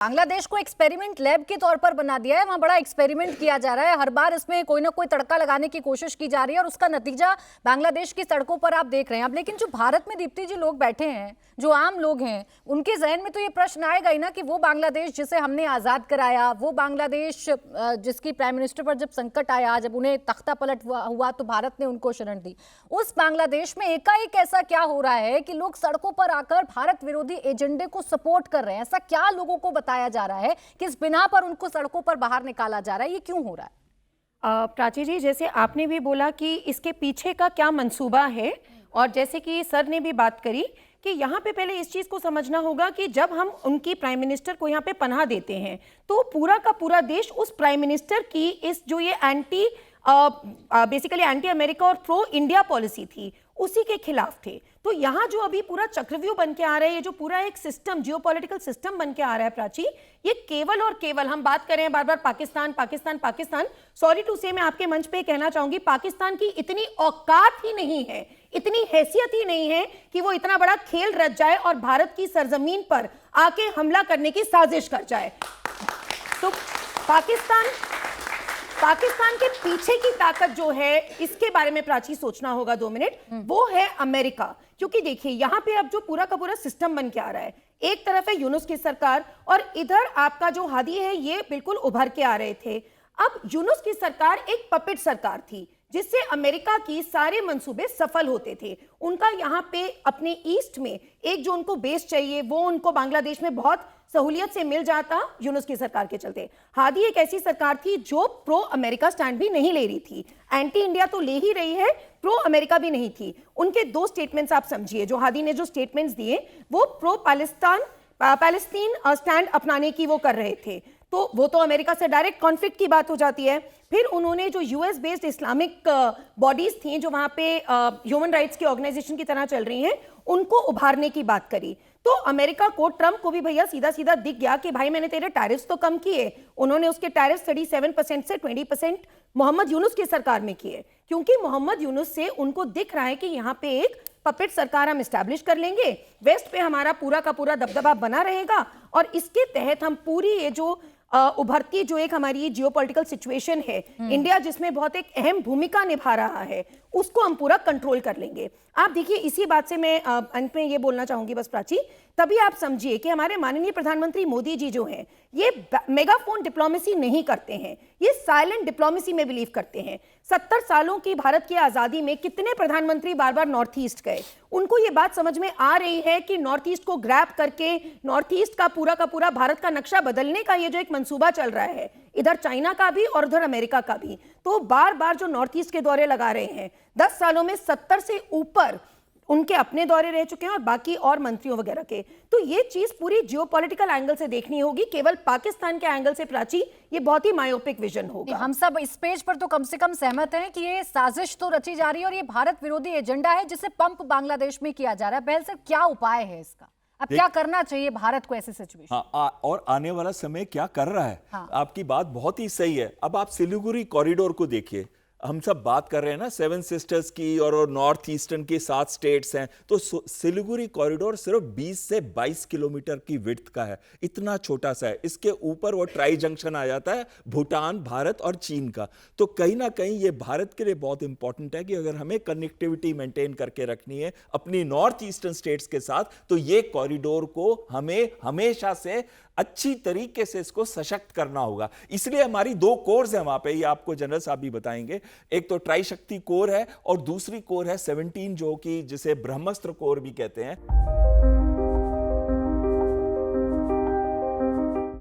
बांग्लादेश को experiment lab के तौर पर बना दिया है। वहां बड़ा एक्सपेरिमेंट किया जा रहा है, हर बार इसमें कोई ना कोई तड़का लगाने की कोशिश की जा रही है और उसका नतीजा बांग्लादेश की सड़कों पर आप देख रहे हैं। अब लेकिन जो भारत में दीप्ति जी लोग बैठे हैं, जो आम लोग हैं, उनके जहन में तो ये प्रश्न आएगा ही ना कि वो बांग्लादेश जिसे हमने आजाद कराया, वो बांग्लादेश जिसकी प्राइम मिनिस्टर पर जब संकट आया, जब उन्हें तख्ता पलट हुआ तो भारत ने उनको शरण दी, उस बांग्लादेश में एकाएक ऐसा क्या हो रहा है कि लोग सड़कों पर आकर भारत विरोधी एजेंडे को सपोर्ट कर रहे हैं? ऐसा क्या लोगों को बताया जा रहा है, किस बिना पर उनको सड़कों पर बाहर निकाला जा रहा है? ये क्यों हो रहा है? प्राची जी, जैसे आपने भी बोला कि इसके पीछे का क्या मंसूबा है, और जैसे कि सर ने भी बात करी कि यहाँ पे पहले इस चीज़ को समझना होगा कि जब हम उनकी प्राइम मिनिस्टर को यहाँ पे पनाह देते हैं तो पूरा का पूरा देश उस प्राइम मिनिस्टर की इस जो ये बेसिकली एंटी अमेरिका और प्रो इंडिया पॉलिसी थी उसी के खिलाफ थे। तो यहाँ जो अभी पूरा चक्रव्यूह बन के आ रहा है, ये जो पूरा एक सिस्टम, जियोपॉलिटिकल सिस्टम बन के आ रहा है प्राची, ये केवल और केवल, हम बात कर रहे हैं बार बार पाकिस्तान पाकिस्तान पाकिस्तान, सॉरी टू से मैं आपके मंच पे कहना चाहूंगी, पाकिस्तान की इतनी औकात ही नहीं है, इतनी हैसियत ही नहीं है कि वो इतना बड़ा खेल रच जाए और भारत की सरजमीन पर आके हमला करने की साजिश कर जाए। तो पाकिस्तान के पीछे की ताकत जो है, इसके बारे में प्राची सोचना होगा 2 मिनट, वो है अमेरिका। क्योंकि देखिए यहाँ पे अब जो पूरा का पूरा सिस्टम बन के आ रहा है, एक तरफ है यूनुस की सरकार और इधर आपका जो हादी है, ये बिल्कुल उभर के आ रहे थे। अब यूनुस की सरकार एक पपेट सरकार थी जिससे अमेरिका की सारे मंसूबे सफल होते थे। उनका यहाँ पे अपने ईस्ट में एक जो उनको बेस चाहिए वो उनको बांग्लादेश में बहुत सहूलियत से मिल जाता यूनुस की सरकार के चलते। हादी एक ऐसी सरकार थी जो प्रो अमेरिका स्टैंड भी नहीं ले रही थी, एंटी इंडिया तो ले ही रही है, प्रो अमेरिका भी नहीं थी। उनके 2 स्टेटमेंट्स आप समझिए, जो हादी ने जो स्टेटमेंट्स दिए वो प्रो पैलेस्टीन स्टैंड अपनाने की वो कर रहे थे, तो वो तो अमेरिका से डायरेक्ट कॉन्फ्लिक्ट की बात हो जाती है। फिर उन्होंने जो यूएस बेस्ड इस्लामिक बॉडीज थी जो वहां पे ह्यूमन राइट्स की ऑर्गेनाइजेशन की तरह चल रही हैं, उनको उभारने की बात करी। तो अमेरिका को, ट्रंप को भी भैया सीधा सीधा दिख गया कि भाई मैंने तेरे टैरिफ्स तो कम किए। उन्होंने उसके टैरिफ 37% से 20% मोहम्मद यूनुस की सरकार में किए, क्योंकि मोहम्मद यूनुस से उनको दिख रहा है कि यहाँ पे एक पपेट सरकार हम एस्टैब्लिश कर लेंगे, वेस्ट पे हमारा पूरा का पूरा दबदबा बना रहेगा और इसके तहत हम पूरी ये जो उभरती जो एक हमारी जियोपॉलिटिकल सिचुएशन है, इंडिया जिसमें बहुत एक अहम भूमिका निभा रहा है, उसको हम पूरा कंट्रोल कर लेंगे। आप देखिए, इसी बात से मैं अंत में ये बोलना चाहूंगी बस प्राची, तभी आप समझिए कि हमारे माननीय प्रधानमंत्री मोदी जी जो हैं, ये मेगाफोन डिप्लोमेसी नहीं करते हैं, ये साइलेंट डिप्लोमेसी में बिलीव करते हैं। 70 सालों की भारत की आजादी में कितने प्रधानमंत्री बार बार नॉर्थ ईस्ट गए, उनको ये बात समझ में आ रही है कि नॉर्थ ईस्ट को ग्रैब करके नॉर्थ ईस्ट का पूरा भारत का नक्शा बदलने का ये जो एक मंसूबा चल रहा है, इधर चाइना का भी और उधर अमेरिका का भी, तो बार बार जो नॉर्थ ईस्ट के दौरे लगा रहे हैं, 10 सालों में 70 से ऊपर उनके अपने दौरे रह चुके हैं और बाकी और मंत्रियों वगैरह के। तो ये चीज पूरी जियोपॉलिटिकल एंगल से देखनी होगी, केवल पाकिस्तान के एंगल से प्राची ये बहुत ही मायोपिक विजन होगा। हम सब इस पेज पर तो कम से कम सहमत हैं कि ये साजिश तो रची जा रही है और ये भारत विरोधी एजेंडा है जिसे पंप बांग्लादेश में किया जा रहा है। पहल सर, क्या उपाय है इसका? अब क्या करना चाहिए भारत को ऐसे सिचुएशन? और आने वाला समय क्या कर रहा है? आपकी बात बहुत ही सही है। अब आप सिलीगुड़ी कॉरिडोर को देखिए, हम सब बात कर रहे हैं ना 7 सिस्टर्स की और नॉर्थ ईस्टर्न के 7 स्टेट्स हैं, तो सिलीगुड़ी कॉरिडोर सिर्फ 20 से 22 किलोमीटर की विड्थ का है, इतना छोटा सा है। इसके ऊपर वो ट्राई जंक्शन आ जाता है भूटान, भारत और चीन का। तो कहीं ना कहीं ये भारत के लिए बहुत इंपॉर्टेंट है कि अगर हमें कनेक्टिविटी मेंटेन करके रखनी है अपनी नॉर्थ ईस्टर्न स्टेट्स के साथ, तो ये कॉरिडोर को हमें हमेशा से अच्छी तरीके से इसको सशक्त करना होगा। इसलिए हमारी 2 कोर्स हैं वहां पे, ये आपको जनरल साहब भी बताएंगे। एक तो ट्राई शक्ति कोर है और दूसरी कोर है 17 जो कि जिसे ब्रह्मास्त्र कोर भी कहते हैं।